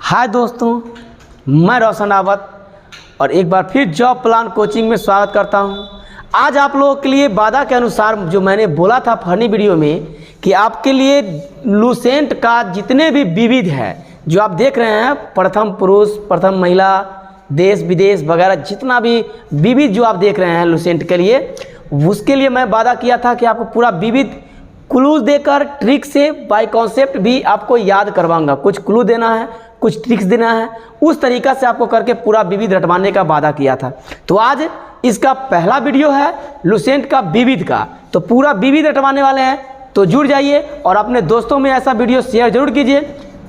हाय दोस्तों, मैं रोशन रावत और एक बार फिर जॉब प्लान कोचिंग में स्वागत करता हूं। आज आप लोगों के लिए वादा के अनुसार जो मैंने बोला था फनी वीडियो में कि आपके लिए लुसेंट का जितने भी विविध है जो आप देख रहे हैं, प्रथम पुरुष, प्रथम महिला, देश विदेश वगैरह जितना भी विविध जो आप देख रहे हैं लुसेंट के लिए, उसके लिए मैं वादा किया था कि आपको पूरा विविध क्लूज देकर ट्रिक से बाय कॉन्सेप्ट भी आपको याद करवाऊंगा। कुछ क्लू देना है, कुछ ट्रिक्स देना है, उस तरीक़ा से आपको करके पूरा विविध रटवाने का वादा किया था। तो आज इसका पहला वीडियो है लुसेंट का विविध का, तो पूरा विविध रटवाने वाले हैं। तो जुड़ जाइए और अपने दोस्तों में ऐसा वीडियो शेयर जरूर कीजिए।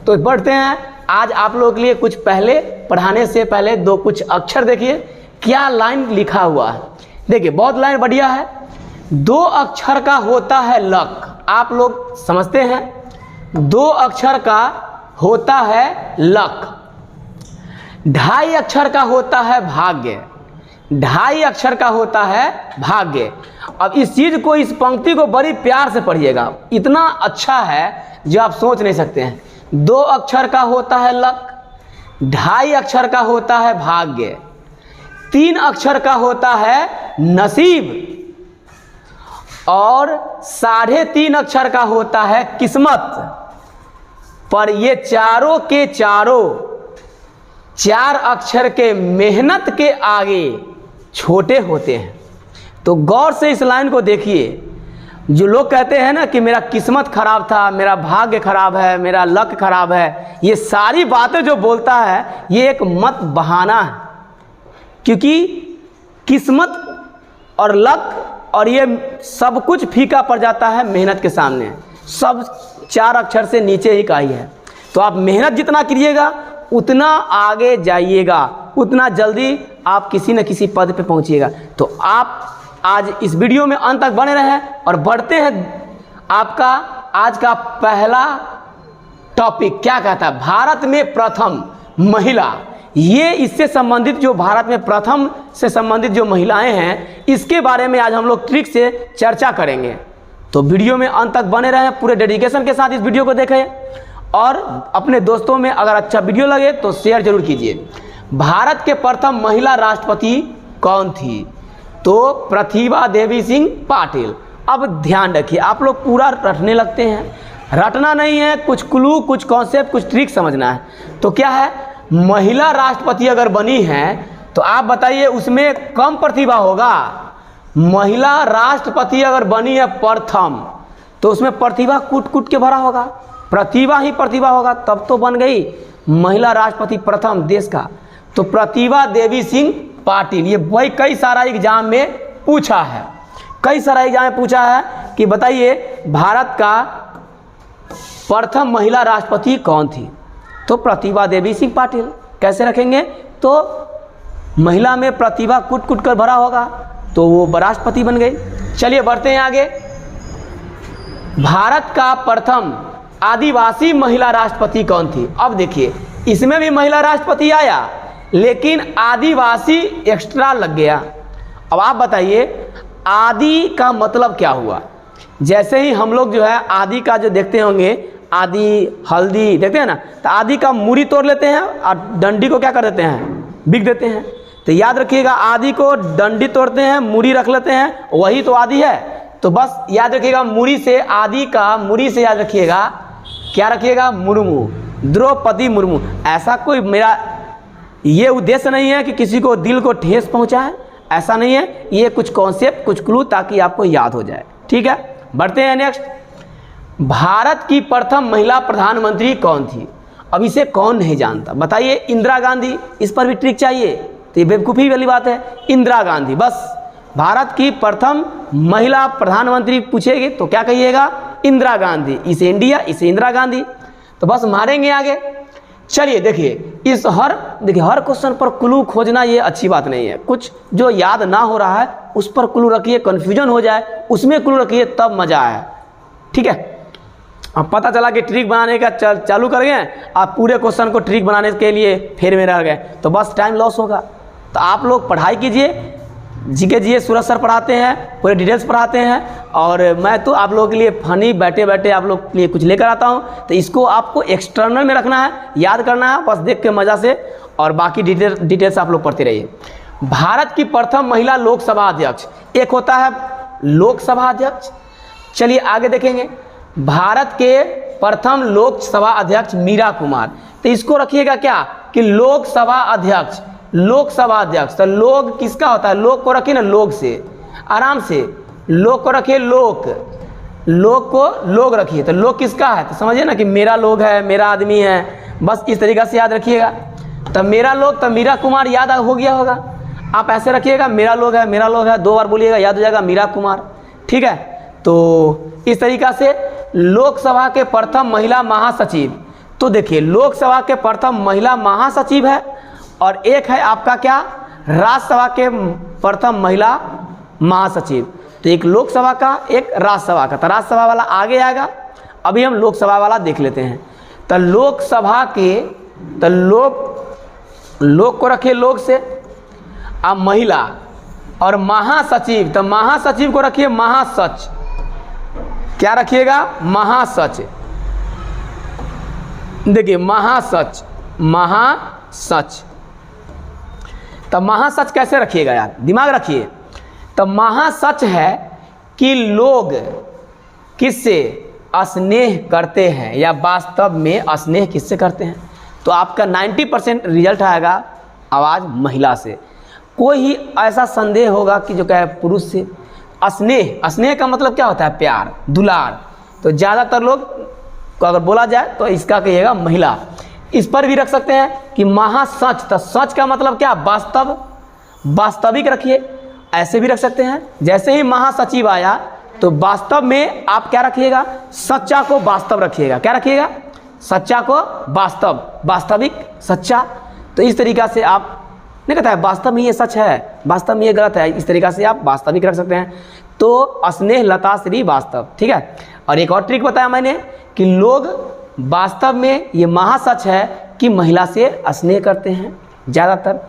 तो बढ़ते हैं, आज आप लोगों के लिए कुछ पहले पढ़ाने से पहले दो कुछ अक्षर देखिए क्या लाइन लिखा हुआ है। देखिए बहुत लाइन बढ़िया है। 2 अक्षर का होता है लक, आप लोग समझते हैं। 2 अक्षर का होता है लक, 2.5 अक्षर का होता है भाग्य, 2.5 अक्षर का होता है भाग्य। अब इस चीज को, इस पंक्ति को बड़ी प्यार से पढ़िएगा, इतना अच्छा है जो आप सोच नहीं सकते हैं। 2 अक्षर का होता है लक, 2.5 अक्षर का होता है भाग्य, 3 अक्षर का होता है नसीब और 3.5 अक्षर का होता है किस्मत। पर ये चारों के चारों 4 अक्षर के मेहनत के आगे छोटे होते हैं। तो गौर से इस लाइन को देखिए। जो लोग कहते हैं ना कि मेरा किस्मत खराब था, मेरा भाग्य खराब है, मेरा लक खराब है, ये सारी बातें जो बोलता है ये एक मत बहाना है। क्योंकि किस्मत और लक और ये सब कुछ फीका पड़ जाता है मेहनत के सामने। सब 4 अक्षर से नीचे ही का ही है। तो आप मेहनत जितना करिएगा उतना आगे जाइएगा, उतना जल्दी आप किसी न किसी पद पे पहुंचिएगा। तो आप आज इस वीडियो में अंत तक बने रहें और बढ़ते हैं। आपका आज का पहला टॉपिक क्या कहता है, भारत में प्रथम महिला। ये इससे संबंधित जो भारत में प्रथम से संबंधित जो महिलाएं हैं, इसके बारे में आज हम लोग ट्रिक से चर्चा करेंगे। तो वीडियो में अंत तक बने रहें, पूरे डेडिकेशन के साथ इस वीडियो को देखें और अपने दोस्तों में अगर अच्छा वीडियो लगे तो शेयर जरूर कीजिए। भारत के प्रथम महिला राष्ट्रपति कौन थी? तो प्रतिभा देवी सिंह पाटिल। अब ध्यान रखिए, आप लोग पूरा रटने लगते हैं, रटना नहीं है, कुछ क्लू, कुछ कॉन्सेप्ट, कुछ ट्रिक समझना है। तो क्या है, महिला राष्ट्रपति अगर बनी है तो आप बताइए उसमें कम प्रतिभा होगा? महिला राष्ट्रपति अगर बनी है प्रथम तो उसमें प्रतिभा कूट कूट के भरा होगा, प्रतिभा ही प्रतिभा होगा, तब तो बन गई महिला राष्ट्रपति प्रथम देश का। तो प्रतिभा देवी सिंह पाटिल। ये वही कई सारा एग्जाम में पूछा है, कई सारा एग्जाम में पूछा है कि बताइए भारत का प्रथम महिला राष्ट्रपति कौन थी? तो प्रतिभा देवी सिंह पाटिल। कैसे रखेंगे? तो महिला में प्रतिभा कूट कूट कर भरा होगा तो वो राष्ट्रपति बन गई। चलिए बढ़ते हैं आगे। भारत का प्रथम आदिवासी महिला राष्ट्रपति कौन थी? अब देखिए इसमें भी महिला राष्ट्रपति आया लेकिन आदिवासी एक्स्ट्रा लग गया। अब आप बताइए आदि का मतलब क्या हुआ? जैसे ही हम लोग जो है आदि का जो देखते होंगे, आदि हल्दी देखते हैं ना, तो आदि का मूड़ी तोड़ लेते हैं और डंडी को क्या कर देते हैं, बिक देते हैं। तो याद रखिएगा, आदि को डंडी तोड़ते हैं, मूड़ी रख लेते हैं, वही तो आदि है। तो बस याद रखिएगा मूड़ी से, आदि का मूड़ी से याद रखिएगा, क्या रखिएगा, मुर्मू, द्रौपदी मुर्मू। ऐसा कोई मेरा ये उद्देश्य नहीं है कि किसी को दिल को ठेस पहुंचाए, ऐसा नहीं है। ये कुछ कॉन्सेप्ट, कुछ क्लू ताकि आपको याद हो जाए। ठीक है, बढ़ते हैं नेक्स्ट। भारत की प्रथम महिला प्रधानमंत्री कौन थी? अब इसे कौन नहीं जानता? बताइए। इंदिरा गांधी। इस पर भी ट्रिक चाहिए तो ये बेवकूफ़ी वाली बात है। इंदिरा गांधी, बस भारत की प्रथम महिला प्रधानमंत्री पूछेगी तो क्या कहिएगा, इंदिरा गांधी। इसे इंडिया, इसे इंदिरा गांधी। तो बस मारेंगे आगे। चलिए देखिए, हर क्वेश्चन पर क्लू खोजना ये अच्छी बात नहीं है। कुछ जो याद ना हो रहा है उस पर क्लू रखिए, कन्फ्यूजन हो जाए उसमें क्लू रखिए, तब मजा आए। ठीक है, अब पता चला कि ट्रिक बनाने का चालू कर गए, आप पूरे क्वेश्चन को ट्रिक बनाने के लिए फेर में रह गए तो बस टाइम लॉस होगा। तो आप लोग पढ़ाई कीजिए, जीके जीएस सूरज सर पढ़ाते हैं, पूरे डिटेल्स पढ़ाते हैं। और मैं तो आप लोगों के लिए फनी बैठे बैठे आप लोग के लिए कुछ लेकर आता हूँ। तो इसको आपको एक्सटर्नल में रखना है, याद करना है, बस देख के मज़ा से, और बाकी डिटेल्स आप लोग पढ़ते रहिए। भारत की प्रथम महिला लोकसभा अध्यक्ष, एक होता है लोकसभा अध्यक्ष। चलिए आगे देखेंगे, भारत के प्रथम लोकसभा अध्यक्ष मीरा कुमार। तो इसको रखिएगा क्या कि लोकसभा अध्यक्ष, लोकसभा अध्यक्ष। तो लोग किसका होता है, लोग को रखिए ना, लोग से आराम से, लोग को रखिए, लोग, लोग को लोग रखिए। तो लोग किसका है, तो समझिए ना कि मेरा लोग है, मेरा आदमी है, बस इस तरीक़ा से याद रखिएगा। तो मेरा लोग, तो मीरा कुमार याद हो गया होगा, आप ऐसे रखिएगा, मेरा लोग है, मेरा लोग है, 2 बार बोलिएगा, याद हो जाएगा मीरा कुमार, ठीक है। तो इस तरीक़ा से लोकसभा के प्रथम महिला महासचिव, तो देखिए लोकसभा के प्रथम महिला महासचिव है, और एक है आपका क्या, राज्यसभा के प्रथम महिला महासचिव। तो एक लोकसभा का, एक राज्यसभा का। तो राज्यसभा वाला आगे आएगा, अभी हम लोकसभा वाला देख लेते हैं। तो लोकसभा के, तो लोग को रखिए लोग से, अब महिला, और महासचिव, तो महासचिव को रखिए महासच, क्या रखिएगा, महासच। देखिए महासच, महासच। तो महासच कैसे रखिएगा यार, दिमाग रखिए। तो महासच है कि लोग किससे स्नेह करते हैं, या वास्तव में स्नेह किससे करते हैं। तो आपका 90% रिजल्ट आएगा आवाज़ महिला से। कोई ही ऐसा संदेह होगा कि जो क्या पुरुष से, स्नेह, स्नेह का मतलब क्या होता है, प्यार, दुलार। तो ज़्यादातर लोग को अगर बोला जाए तो इसका कहिएगा महिला। इस पर भी रख सकते हैं कि महासच, तो सच का मतलब क्या, वास्तव, वास्तविक रखिए, ऐसे भी रख सकते हैं। जैसे ही महासचिव आया तो वास्तव में आप क्या रखिएगा, सच्चा को वास्तव रखिएगा, क्या रखिएगा, सच्चा को वास्तव, वास्तविक, सच्चा। तो इस तरीक़ा से आप नहीं कहता है वास्तव में ये सच है, वास्तव में ये गलत है, इस तरीक़ा से आप वास्तविक रख सकते हैं। तो स्नेह लता श्री वास्तव, ठीक है। और एक और ट्रिक बताया मैंने कि लोग वास्तव में ये महासच है कि महिला से स्नेह करते हैं ज़्यादातर।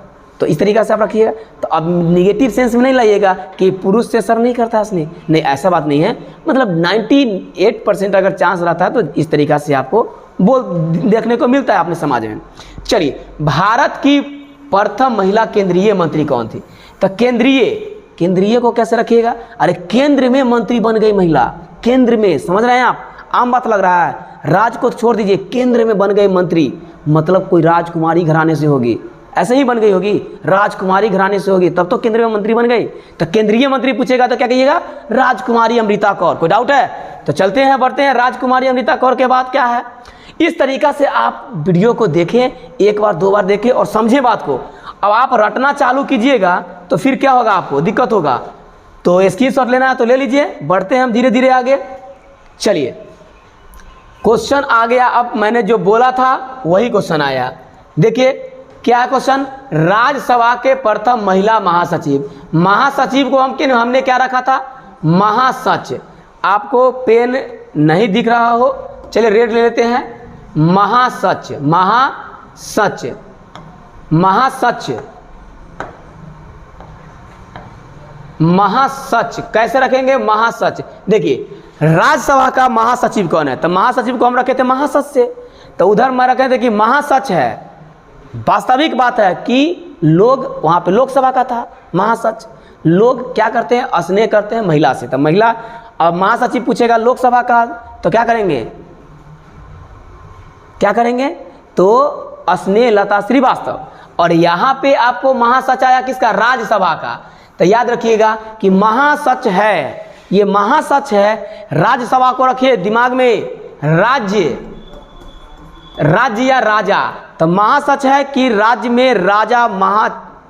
तो इस तरीक़ा से आप रखिएगा। तो अब निगेटिव सेंस में नहीं लाइएगा कि पुरुष से सर नहीं करता स्नेह, नहीं, ऐसा बात नहीं है। मतलब 98% अगर चांस रहता है तो इस तरीक़ा से आपको बोल देखने को मिलता है अपने समाज में। चलिए, भारत की प्रथम महिला केंद्रीय मंत्री कौन थी। तो केंद्रीय को कैसे रखिएगा, अरे केंद्र में मंत्री बन गई महिला, केंद्र में, समझ रहे हैं आप, आम बात लग रहा है, राज को छोड़ दीजिए, केंद्र में बन गई मंत्री, मतलब कोई राजकुमारी घराने से होगी, ऐसे ही बन गई होगी, राजकुमारी घराने से होगी, तब तो केंद्र में मंत्री बन गई। तो केंद्रीय मंत्री पूछेगा तो क्या कहिएगा, राजकुमारी अमृता कौर। कोई डाउट है, तो चलते हैं, बढ़ते हैं। राजकुमारी अमृता कौर के बाद क्या है। इस तरीक़ा से आप वीडियो को देखें, 1 बार 2 बार देखें और समझें बात को। अब आप रटना चालू कीजिएगा तो फिर क्या होगा, आपको दिक्कत होगा। तो स्क्रीनशॉट लेना है तो ले लीजिए, बढ़ते हैं हम धीरे धीरे आगे। चलिए, क्वेश्चन आ गया। अब मैंने जो बोला था वही क्वेश्चन आया। देखिए क्या है क्वेश्चन, राज्यसभा के प्रथम महिला महासचिव। महासचिव को हमने क्या रखा था, महासच। आपको पेन नहीं दिख रहा हो, चलिए रेड ले लेते हैं, महासच, महासच, महासच, महासच कैसे रखेंगे, महासच। देखिए राज्यसभा का महासचिव कौन है, तो महासचिव को हम रखे थे महासच से, तो उधर मैं रखे थे कि महासच है। वास्तविक बात है कि लोग, वहाँ पे लोकसभा का था महासच। लोग क्या करते हैं, स्नेह करते हैं महिला से, तो महिला। अब महासचिव पूछेगा लोकसभा का, तो क्या करेंगे, क्या करेंगे, तो स्नेह लता श्रीवास्तव। और यहाँ पे आपको महासच आया किसका, राज्यसभा का। तो याद रखिएगा कि महासच है, ये महासच है। राज्यसभा को रखिए दिमाग में, राज्य, राज्य या राजा। तो महासच है कि राज्य में राजा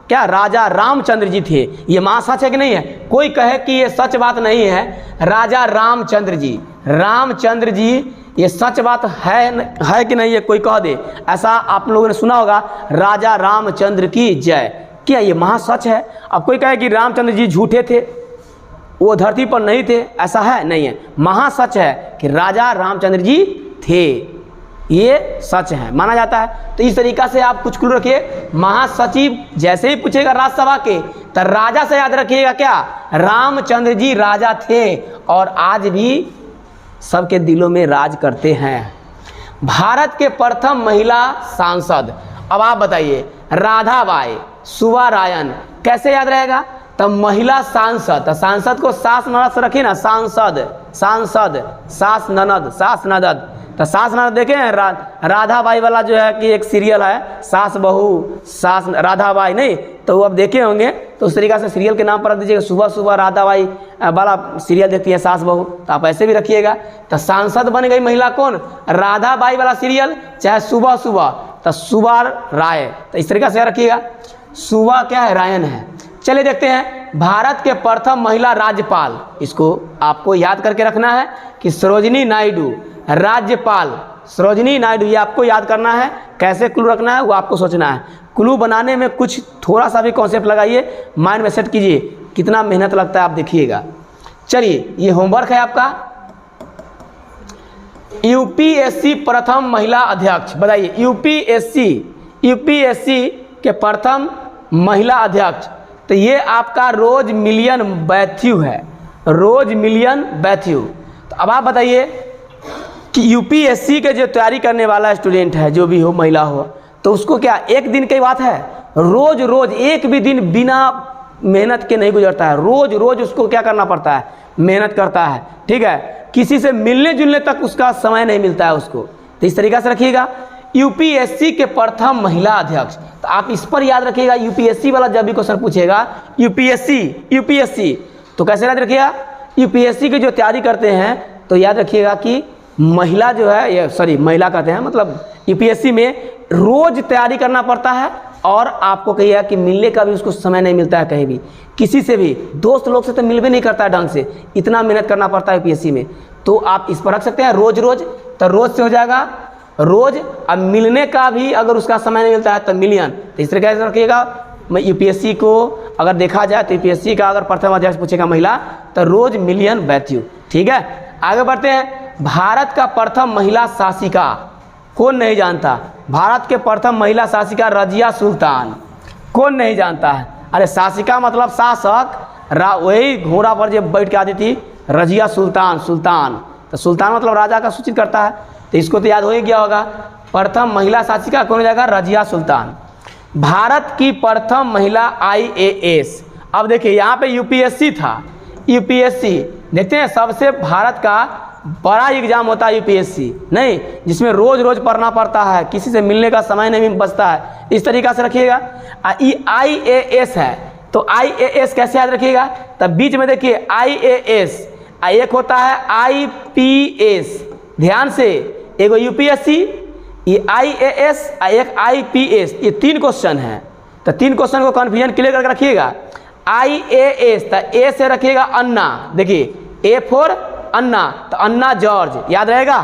क्या राजा रामचंद्र जी थे। ये महासच है कि नहीं है, कोई कहे कि ये सच बात नहीं है, राजा रामचंद्र जी, रामचंद्र जी, ये सच बात है कि नहीं, ये कोई कह दे। ऐसा आप लोगों ने सुना होगा, राजा रामचंद्र की जय, क्या ये महासच है। अब कोई कहे कि रामचंद्र जी झूठे थे, वो धरती पर नहीं थे, ऐसा है नहीं है। महासच है कि राजा रामचंद्र जी थे। ये सच है, माना जाता है। तो इस तरीक़ा से आप कुछ क्लू रखिए। महासचिव जैसे ही पूछेगा राज्यसभा के, तो राजा से याद रखिएगा क्या, रामचंद्र जी राजा थे और आज भी सबके दिलों में राज करते हैं। भारत के प्रथम महिला सांसद, अब आप बताइए, राधाबाई सुब्बारायन, कैसे याद रहेगा, तब महिला सांसद, तो सांसद को सास ननद से रखिए ना, सांसद सांसद, सास ननद, सास ननद, तो सास ननद देखे हैं राधाबाई वाला जो है कि एक सीरियल है, सास बहू सास राधाबाई, नहीं तो वो अब देखे होंगे, तो उस तरीक़ा से सीरियल के नाम पर रख दीजिएगा। सुबह सुबह राधाबाई वाला सीरियल देखती है सास बहू, तो आप ऐसे भी रखिएगा। तो सांसद बन गई महिला कौन, राधाबाई वाला सीरियल, चाहे सुबह सुबह, तो सुबह राय, तो इस तरीक़ा से रखिएगा। सुबह क्या है, रायन है। चलिए देखते हैं भारत के प्रथम महिला राज्यपाल, इसको आपको याद करके रखना है कि सरोजिनी नायडू राज्यपाल, सरोजिनी नायडू, ये आपको याद करना है। कैसे क्लू रखना है वो आपको सोचना है। क्लू बनाने में कुछ थोड़ा सा भी कॉन्सेप्ट लगाइए, माइंड में सेट कीजिए, कितना मेहनत लगता है आप देखिएगा। चलिए ये होमवर्क है आपका। यूपीएससी प्रथम महिला अध्यक्ष, बताइए यूपीएससी के प्रथम महिला अध्यक्ष, तो ये आपका रोज मिलियन बैथ्यू है, रोज मिलियन बैथ्यू। तो अब आप बताइए कि यूपीएससी के जो तैयारी करने वाला स्टूडेंट है, जो भी हो महिला हो, तो उसको क्या एक दिन की बात है, रोज रोज एक भी दिन बिना मेहनत के नहीं गुजरता है, रोज रोज उसको क्या करना पड़ता है, मेहनत करता है, ठीक है। किसी से मिलने जुलने तक उसका समय नहीं मिलता है उसको। तो इस तरीक़ा से रखिएगा। यूपीएससी के प्रथम महिला अध्यक्ष, तो आप इस पर याद रखिएगा। यूपीएससी वाला जब भी क्वेश्चन पूछेगा यूपीएससी तो कैसे याद रखिएगा, यूपीएससी की जो तैयारी करते हैं तो याद रखिएगा कि महिला जो है, ये सॉरी महिला कहते हैं, मतलब यूपीएससी में रोज तैयारी करना पड़ता है और आपको कहिएगा कि मिलने का भी उसको समय नहीं मिलता है कहीं भी, किसी से भी, दोस्त लोग से तो मिल भी नहीं करता है ढंग से, इतना मेहनत करना पड़ता है यूपीएससी में। तो आप इस पर रख सकते हैं रोज रोज, तो रोज से हो जाएगा रोज। अब मिलने का भी अगर उसका समय नहीं मिलता है तो मिलियन। तो इस तरीके से रखिएगा। मैं यूपीएससी को अगर देखा जाए तो यूपीएससी का अगर प्रथम अध्यक्ष पूछेगा महिला, तो रोज मिलियन बैथ्यू, ठीक है। आगे बढ़ते हैं। भारत का प्रथम महिला शासिका, कौन नहीं जानता, भारत के प्रथम महिला शासिका रजिया सुल्तान, कौन नहीं जानता है। अरे शासिका मतलब शासक, वही घोड़ा पर जो बैठ के आती थी, रजिया सुल्तान, सुल्तान, तो सुल्तान मतलब राजा का सूचित करता है, तो इसको तो याद हो ही गया होगा। प्रथम महिला शासिका कौन हो जाएगा, रजिया सुल्तान। भारत की प्रथम महिला आईएएस, अब देखिए यहाँ पे यूपीएससी था, यूपीएससी देखते हैं सबसे भारत का बड़ा एग्जाम होता है यूपीएससी, नहीं जिसमें रोज रोज पढ़ना पड़ता है, किसी से मिलने का समय नहीं बचता है, इस तरीक़ा से रखिएगा। आईएएस है, तो आईएएस कैसे याद रखिएगा, तब बीच में देखिए आईएएस, एक होता है आईपीएस, ध्यान से, एगो यूपीएससी, ये आईएएस, एक आईपीएस, ये तीन क्वेश्चन है, तो तीन क्वेश्चन को कन्फ्यूजन क्लियर करके रखिएगा। आईएएस, तो ए से रखिएगा अन्ना, देखिए ए फॉर अन्ना, तो अन्ना जॉर्ज याद रहेगा,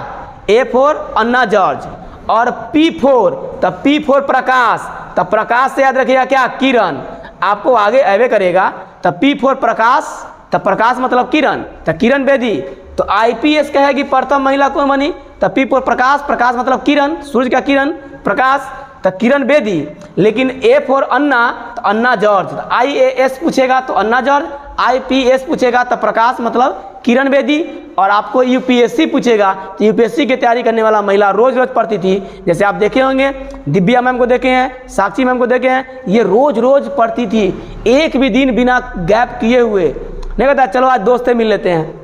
ए फॉर अन्ना जॉर्ज, और पी फोर, तो पी फोर प्रकाश, तो प्रकाश से याद रखिएगा क्या, किरण, आपको आगे एवे करेगा, तो पी फोर प्रकाश, तो प्रकाश मतलब किरण, तो किरण बेदी। तो आईपीएस कहेगी प्रथम महिला कौन बनी, तो पी फोर प्रकाश, प्रकाश मतलब किरण, सूर्य का किरण, प्रकाश, तो किरण बेदी। लेकिन ए फॉर अन्ना, तो अन्ना जॉर्ज, तो आईएएस पूछेगा तो अन्ना जॉर्ज, आईपीएस पूछेगा तो प्रकाश मतलब किरण बेदी, और आपको यूपीएससी पूछेगा तो यूपीएससी की तैयारी करने वाला महिला रोज रोज पढ़ती थी। जैसे आप देखे होंगे दिव्या मैम को देखे हैं, साक्षी मैम को देखे हैं, ये रोज रोज पढ़ती थी, एक भी दिन बिना गैप किए हुए नहीं कहता चलो आज दोस्त से मिल लेते हैं।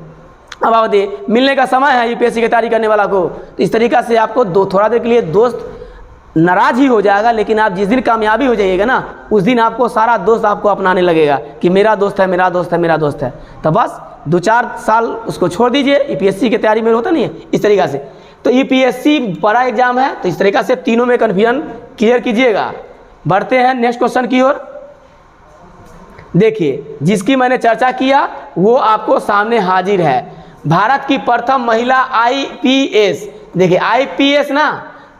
अब आप देखिए मिलने का समय है यूपीएससी की तैयारी करने वाला को, तो इस तरीक़ा से आपको थोड़ा देर के लिए दोस्त नाराज ही हो जाएगा, लेकिन आप जिस दिन कामयाबी हो जाइएगा ना, उस दिन आपको सारा दोस्त आपको अपनाने लगेगा कि मेरा दोस्त है, मेरा दोस्त है, मेरा दोस्त है। तो बस 2-4 साल उसको छोड़ दीजिए, यूपीएससी की तैयारी में होता नहीं है इस तरीक़ा से। तो यूपीएससी बड़ा एग्जाम है, तो इस तरीक़ा से तीनों में कन्फ्यूजन क्लियर कीजिएगा। बढ़ते हैं नेक्स्ट क्वेश्चन की ओर। देखिए जिसकी मैंने चर्चा किया वो आपको सामने हाजिर है। भारत की प्रथम महिला आईपीएस, देखिए आईपीएस ना,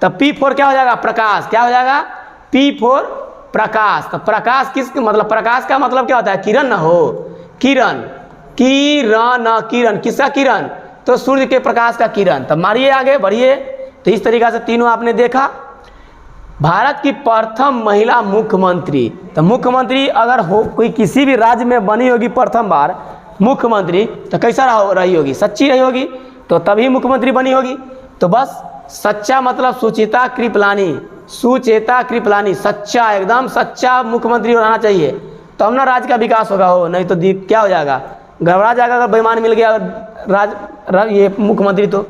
तो पी फोर क्या हो जाएगा, प्रकाश, क्या हो जाएगा, पी फोर प्रकाश। तो प्रकाश किस मतलब, प्रकाश का मतलब क्या होता है, किरण ना हो, किरण, किरण, किरण किसका किरण, तो सूर्य के प्रकाश का किरण। तो मारिए आगे बढ़िए, तो इस तरीक़ा से तीनों आपने देखा। भारत की प्रथम महिला मुख्यमंत्री, तो मुख्यमंत्री अगर हो कोई किसी भी राज्य में बनी होगी प्रथम बार मुख्यमंत्री, तो कैसा रही होगी? सच्ची रही होगी, तो तभी मुख्यमंत्री बनी होगी। तो बस सच्चा मतलब सुचिता कृपलानी, सुचेता कृपलानी, सच्चा, एकदम सच्चा मुख्यमंत्री रहना चाहिए, तो हम ना राज्य का विकास होगा। हो नहीं तो क्या हो जाएगा? घबरा जाएगा अगर बेईमान मिल गया अगर ये मुख्यमंत्री। तो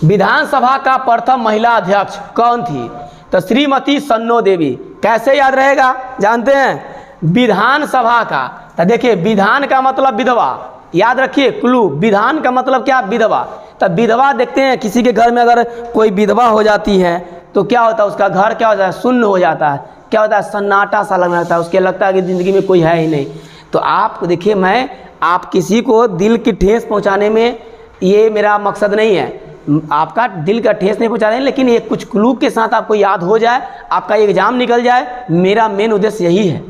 विधानसभा का प्रथम महिला अध्यक्ष कौन थी? तो श्रीमती सन्नो देवी। कैसे याद रहेगा जानते हैं? विधानसभा का, तो देखिए विधान का मतलब विधवा, याद रखिए क्लू, विधान का मतलब क्या? विधवा। तो विधवा देखते हैं किसी के घर में अगर कोई विधवा हो जाती है तो क्या होता है? उसका घर क्या होता है? शून्य हो जाता है। क्या होता है? सन्नाटा सा लगने लगता है, उसके लगता है कि ज़िंदगी में कोई है ही नहीं। तो आप देखिए, आप किसी को दिल की ठेस पहुंचाने में ये मेरा मकसद नहीं है, आपका दिल का ठेस नहीं पहुंचा रहे हैं, लेकिन ये कुछ क्लू के साथ आपको याद हो जाए, आपका एग्जाम निकल जाए, मेरा मेन उद्देश्य यही है।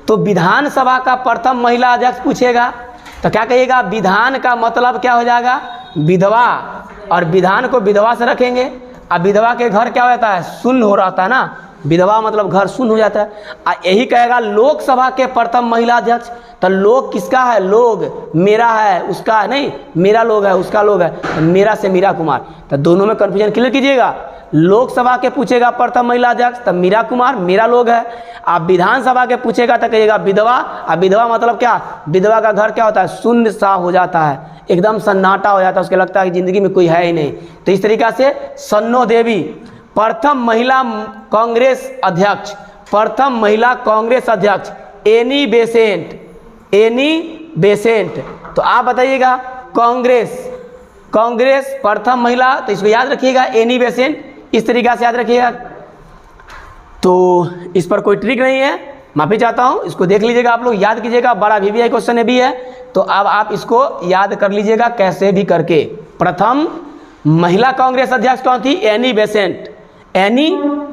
तो विधानसभा का प्रथम महिला अध्यक्ष पूछेगा तो क्या कहिएगा? विधान का मतलब क्या हो जाएगा? विधवा, और विधान को विधवा से रखेंगे। अब विधवा के घर क्या हो जाता है? शून्य हो रहता है ना, विधवा मतलब घर शून्य हो जाता है। यही कहेगा लोकसभा के प्रथम महिला अध्यक्ष, तो लोग किसका है? लोग मेरा है, उसका है नहीं, मेरा लोग है, उसका लोग है, तो मेरा से मीरा कुमार। तो दोनों में कन्फ्यूजन क्लियर कीजिएगा। लोकसभा के पूछेगा प्रथम महिला अध्यक्ष, तब मीरा कुमार मेरा लोग है। आप विधानसभा के पूछेगा तो कहिएगा विधवा। अब विधवा मतलब क्या? विधवा का घर क्या होता है? शून्य सा हो जाता है, एकदम सन्नाटा हो जाता है, उसके लगता है कि जिंदगी में कोई है ही नहीं। तो इस तरीक़ा से सन्नो देवी प्रथम महिला कांग्रेस अध्यक्ष, प्रथम महिला कांग्रेस अध्यक्ष एनी बेसेंट, एनी बेसेंट। तो आप बताइएगा कांग्रेस प्रथम महिला, तो इसको याद रखिएगा एनी बेसेंट, इस तरीक़ा से याद रखिएगा। तो इस पर कोई ट्रिक नहीं है, माफ़ी चाहता हूँ, इसको देख लीजिएगा आप लोग, याद कीजिएगा, बड़ा VVI क्वेश्चन भी है। तो अब आप इसको याद कर लीजिएगा कैसे भी करके। प्रथम महिला कांग्रेस अध्यक्ष कौन थी? Annie Besant, Annie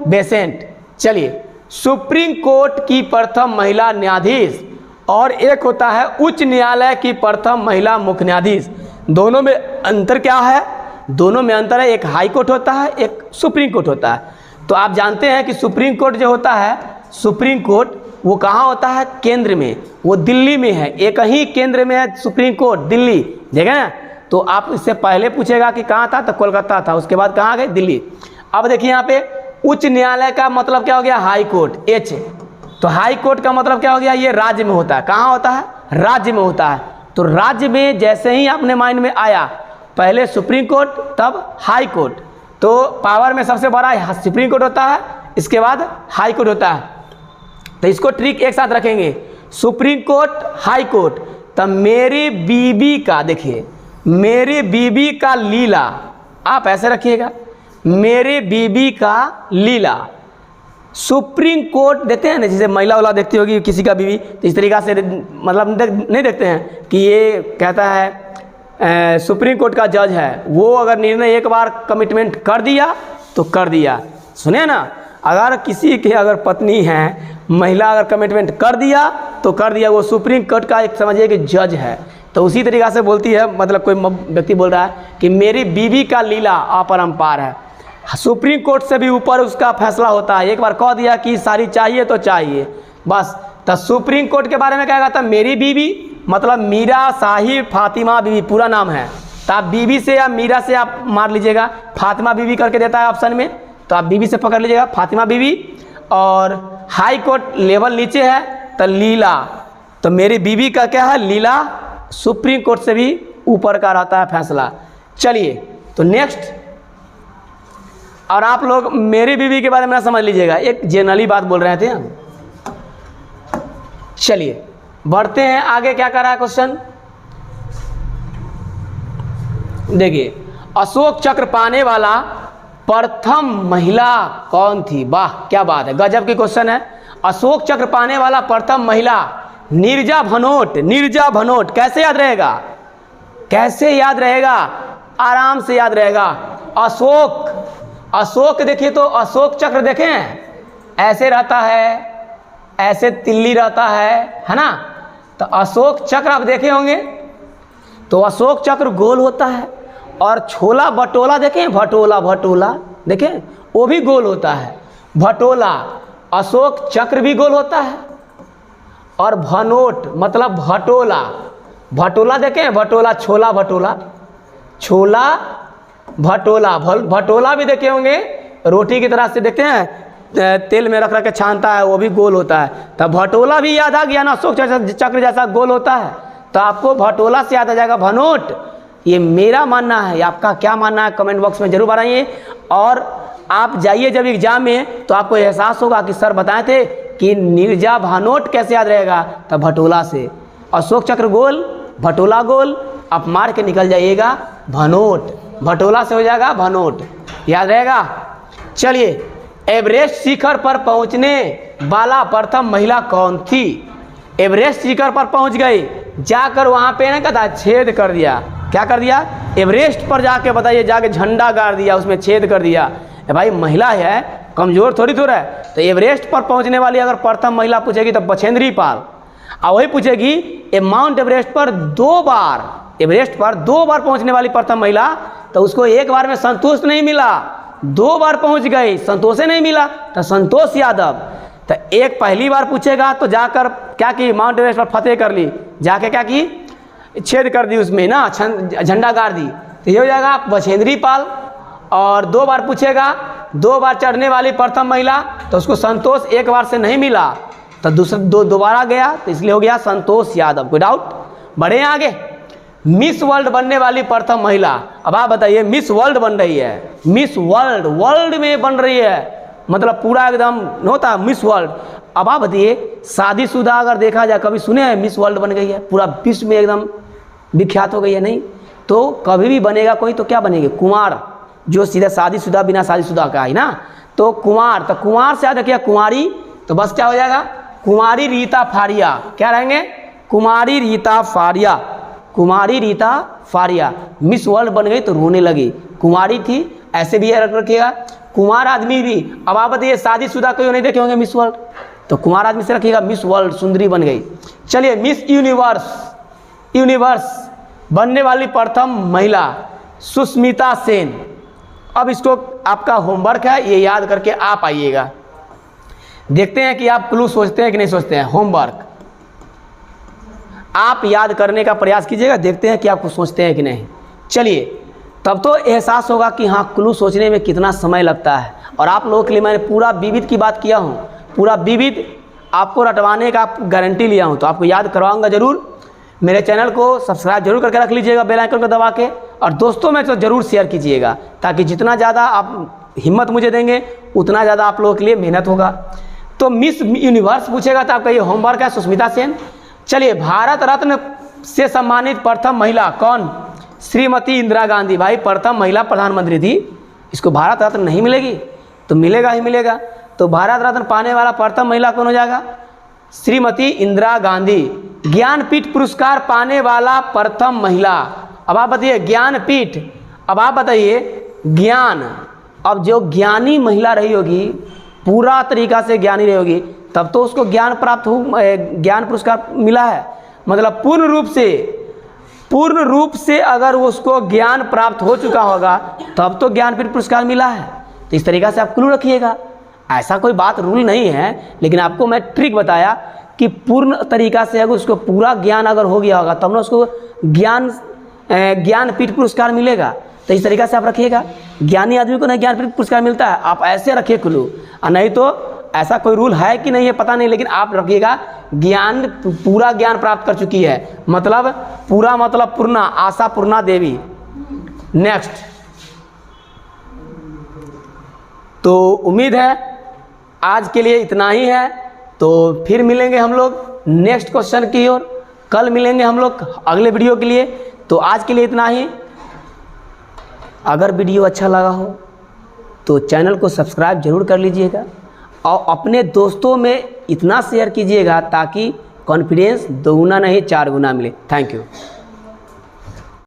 Besant. चलिए, सुप्रीम कोर्ट की प्रथम महिला न्यायाधीश और एक होता है उच्च न्यायालय की प्रथम महिला मुख्य न्यायाधीश, दोनों में अंतर क्या है? दोनों में अंतर है, एक हाई कोर्ट होता है, एक सुप्रीम कोर्ट होता है। तो आप जानते हैं कि सुप्रीम कोर्ट जो होता है, सुप्रीम कोर्ट वो कहाँ होता है? केंद्र में, वो दिल्ली में है, एक ही केंद्र में है सुप्रीम कोर्ट, दिल्ली, देखा ना। तो आप इससे पहले पूछेगा कि कहाँ था, तो कोलकाता था, उसके बाद कहाँ गए? दिल्ली। अब देखिए यहाँ पे उच्च न्यायालय का मतलब क्या हो गया? High court, H। तो हाई कोर्ट का मतलब क्या हो गया? ये राज्य में होता है। कहाँ होता है? राज्य में होता है। तो राज्य में जैसे ही अपने माइंड में आया, पहले सुप्रीम कोर्ट, तब हाई कोर्ट। तो पावर में सबसे बड़ा सुप्रीम कोर्ट होता है, इसके बाद हाई कोर्ट होता है। तो इसको ट्रिक एक साथ रखेंगे, सुप्रीम कोर्ट, हाई कोर्ट। तब मेरी बीबी का, देखिए मेरी बीबी का लीला, आप ऐसे रखिएगा, मेरे बीबी का लीला। सुप्रीम कोर्ट देखते हैं ना, जैसे महिला वाला देखती होगी किसी का बीवी, तो इस तरीक़ा से मतलब नहीं देखते हैं कि ये कहता है सुप्रीम कोर्ट का जज है, वो अगर निर्णय एक बार कमिटमेंट कर दिया तो कर दिया। सुने ना, अगर किसी के अगर पत्नी है, महिला अगर कमिटमेंट कर दिया तो कर दिया, वो सुप्रीम कोर्ट का एक समझिए कि जज है। तो उसी तरीक़ा से बोलती है, मतलब कोई व्यक्ति बोल रहा है कि मेरी बीवी का लीला अपरंपार है। सुप्रीम कोर्ट से भी ऊपर उसका फैसला होता है, एक बार कह दिया कि सारी चाहिए तो चाहिए बस। तो सुप्रीम कोर्ट के बारे में क्या कहता है? मेरी बीवी मतलब मीरा साहिब फातिमा बीवी, पूरा नाम है। तो आप बीवी से या मीरा से आप मार लीजिएगा, फातिमा बीवी करके देता है ऑप्शन में, तो आप बीवी से पकड़ लीजिएगा, फातिमा बीवी। और हाई कोर्ट लेवल नीचे है तो लीला, तो मेरी बीवी का क्या है? लीला। सुप्रीम कोर्ट से भी ऊपर का रहता है फैसला। चलिए तो नेक्स्ट, और आप लोग मेरी बीवी के बारे में समझ लीजिएगा, एक जनरली बात बोल रहे थे हम। चलिए बढ़ते हैं आगे, क्या कर रहा है क्वेश्चन, देखिए अशोक चक्र पाने वाला प्रथम महिला कौन थी? वाह क्या बात है, गजब की क्वेश्चन है। अशोक चक्र पाने वाला प्रथम महिला नीरजा भनोट। नीरजा भनोट कैसे याद रहेगा? कैसे याद रहेगा? आराम से याद रहेगा। अशोक देखिए, तो अशोक चक्र देखें, ऐसे रहता है, ऐसे तिल्ली रहता है ना। तो अशोक चक्र आप देखे होंगे, तो अशोक चक्र गोल होता है, और छोला भटोला देखें, भटोला भटोला देखें, वो भी गोल होता है। भटोला, अशोक चक्र भी गोल होता है। और भनोट मतलब भटोला, भटोला देखें, भटोला, छोला भटोला, छोला भटोला, भटोला भी देखे होंगे, रोटी की तरह से देखते हैं तेल में रख रख के छानता है, वो भी गोल होता है। तब भटोला भी याद आ गया ना, अशोक चक्र जैसा गोल होता है, तो आपको भटोला से याद आ जाएगा भनोट। ये मेरा मानना है, आपका क्या मानना है कमेंट बॉक्स में जरूर बताइए। और आप जाइए जब एग्जाम में तो आपको एहसास होगा कि सर बताए थे कि नीरजा भानोट कैसे याद रहेगा, तब भटोला से। अशोक चक्र गोल, भटोला गोल, आप मार के निकल जाइएगा भनोट, भटोला से हो जाएगा भनोट, याद रहेगा। चलिए, एवरेस्ट शिखर पर पहुंचने वाला प्रथम महिला कौन थी? एवरेस्ट शिखर पर पहुंच गई, जाकर वहां पे ना कहता छेद कर दिया, क्या कर दिया? एवरेस्ट पर जाके बताइए, जाके झंडा गाड़ दिया, उसमें छेद कर दिया। भाई महिला है, कमजोर थोड़ी है। तो एवरेस्ट पर पहुंचने वाली अगर प्रथम महिला पूछेगी तो बछेंद्री पाल। और वही पूछेगी माउंट एवरेस्ट पर 2 बार, एवरेस्ट पर 2 बार पहुंचने वाली प्रथम महिला, तो उसको एक बार में संतोष नहीं मिला, 2 बार पहुंच गई, संतोष नहीं मिला, तो संतोष यादव। तो एक पहली बार पूछेगा तो जाकर क्या की, माउंट एवरेस्ट पर फतेह कर ली, जाके क्या की, छेद कर दी उसमें ना, झंडा गाड़ दी, तो ये हो जाएगा बछेंद्री पाल। और 2 बार पूछेगा, 2 बार चढ़ने वाली प्रथम महिला, तो उसको संतोष एक बार से नहीं मिला, तो दोबारा गया, तो इसलिए हो गया संतोष यादव। कोई डाउट? बढ़े आगे। मिस वर्ल्ड बनने वाली प्रथम महिला, अब आप बताइए, मिस वर्ल्ड बन रही है, मिस वर्ल्ड, वर्ल्ड में बन रही है, मतलब पूरा एकदम होता मिस वर्ल्ड। अब आप बताइए, शादीशुदा अगर देखा जाए, कभी सुने हैं मिस वर्ल्ड बन गई है, पूरा विश्व में एकदम विख्यात हो गई है? नहीं। तो कभी भी बनेगा कोई तो क्या बनेगी? कुमार, जो सीधा शादीशुदा बिना शादीशुदा का है ना, तो कुमार। तो कुमार से याद रखिए कुमारी, तो बस क्या हो जाएगा? कुमारी रीता फारिया। क्या रहेंगे? कुमारी रीता फारिया, कुमारी रीता फारिया। मिस वर्ल्ड बन गई तो रोने लगी, कुमारी थी, ऐसे भी याद रखिएगा। कुमार आदमी भी, अब आप बताइए शादीशुदा कोई नहीं देखे होंगे मिस वर्ल्ड, तो कुमार आदमी से रखिएगा, मिस वर्ल्ड सुंदरी बन गई। चलिए, मिस यूनिवर्स, यूनिवर्स बनने वाली प्रथम महिला सुष्मिता सेन। अब इसको आपका होमवर्क है, ये याद करके आप आइएगा। देखते हैं कि आप क्लू सोचते हैं कि नहीं सोचते हैं। होमवर्क आप याद करने का प्रयास कीजिएगा, देखते हैं कि आप कुछ सोचते हैं कि नहीं। चलिए, तब तो एहसास होगा कि हाँ, क्लू सोचने में कितना समय लगता है। और आप लोगों के लिए मैंने पूरा विविध की बात किया हूँ, पूरा विविध आपको रटवाने का गारंटी लिया हूँ, तो आपको याद करवाऊँगा ज़रूर। मेरे चैनल को सब्सक्राइब जरूर करके रख लीजिएगा, बेल आइकन को दबा के, और दोस्तों में तो ज़रूर शेयर कीजिएगा, ताकि जितना ज़्यादा आप हिम्मत मुझे देंगे उतना ज़्यादा आप लोगों के लिए मेहनत होगा। तो मिस यूनिवर्स पूछेगा तो आपका ये होमवर्क है, सुष्मिता सेन। चलिए, भारत रत्न से सम्मानित प्रथम महिला कौन? श्रीमती इंदिरा गांधी। भाई प्रथम महिला प्रधानमंत्री थी, इसको भारत रत्न नहीं मिलेगी? तो मिलेगा ही मिलेगा। तो भारत रत्न पाने वाला प्रथम महिला कौन हो जाएगा? श्रीमती इंदिरा गांधी। ज्ञानपीठ पुरस्कार पाने वाला प्रथम महिला, अब आप बताइए ज्ञानपीठ, अब आप बताइए ज्ञान, अब जो ज्ञानी महिला रही होगी, पूरा तरीका से ज्ञानी रही होगी, तब तो उसको ज्ञान प्राप्त हो, ज्ञान पुरस्कार मिला है। मतलब पूर्ण रूप से अगर उसको ज्ञान प्राप्त हो चुका होगा तब तो ज्ञानपीठ पुरस्कार मिला है। तो इस तरीक़ा से आप क्लू रखिएगा। ऐसा कोई बात रूल नहीं है, लेकिन आपको मैं ट्रिक बताया कि पूर्ण तरीका से अगर उसको पूरा ज्ञान अगर हो गया होगा तब ना उसको ज्ञानपीठ पुरस्कार मिलेगा। तो इस तरीका से आप रखिएगा। ज्ञानी आदमी को नहीं ज्ञानपीठ पुरस्कार मिलता है, आप ऐसे रखिए क्लू, और नहीं तो ऐसा कोई रूल है कि नहीं है पता नहीं, लेकिन आप रखिएगा ज्ञान, पूरा ज्ञान प्राप्त कर चुकी है, मतलब पूरा मतलब पूर्णा, आशा पूर्णा देवी। नेक्स्ट, तो उम्मीद है आज के लिए इतना ही है, तो फिर मिलेंगे हम लोग नेक्स्ट क्वेश्चन की ओर, कल मिलेंगे हम लोग अगले वीडियो के लिए। तो आज के लिए इतना ही। अगर वीडियो अच्छा लगा हो तो चैनल को सब्सक्राइब जरूर कर लीजिएगा, और अपने दोस्तों में इतना शेयर कीजिएगा ताकि कॉन्फिडेंस 2 गुना नहीं 4 गुना मिले। Thank you.